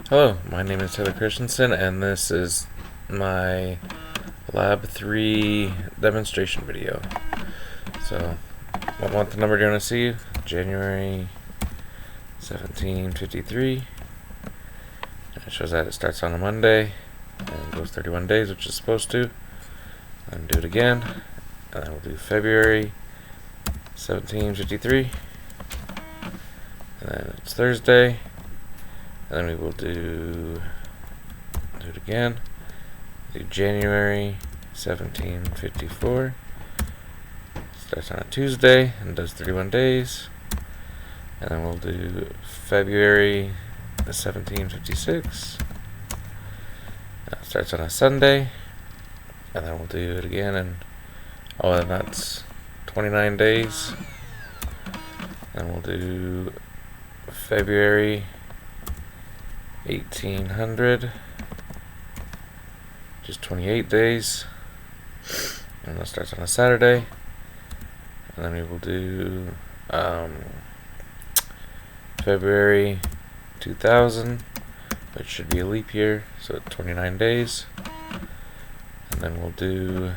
Hello, my name is Taylor Christensen, and this is my Lab 3 demonstration video. So, what month number do you want to see? January 1753. It shows that it starts on a Monday and goes 31 days, which is supposed to. And do it again. And then we'll do February 1753. And then it's Thursday. And then we will do it again. Do January 1754. Starts on a Tuesday and does 31 days. And then we'll do February 1756. Starts on a Sunday. And then we'll do it again, and and that's 29 days. And we'll do February 1800, just 28 days, and that starts on a Saturday. And then we will do February 2000, which should be a leap year, so 29 days. And then we'll do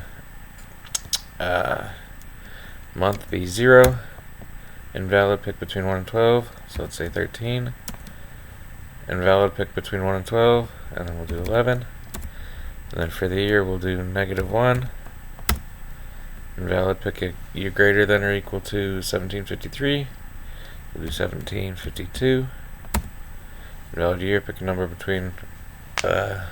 month be 0, invalid, pick between 1 and 12, so let's say 13. Invalid, pick between 1 and 12, and then we'll do 11. And then for the year, we'll do -1. Invalid, pick a year greater than or equal to 1753. We'll do 1752. Invalid year, pick a number between greater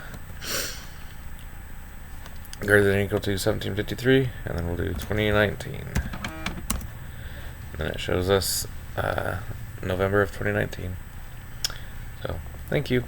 than or equal to 1753, and then we'll do 2019. And then it shows us November of 2019. So, thank you.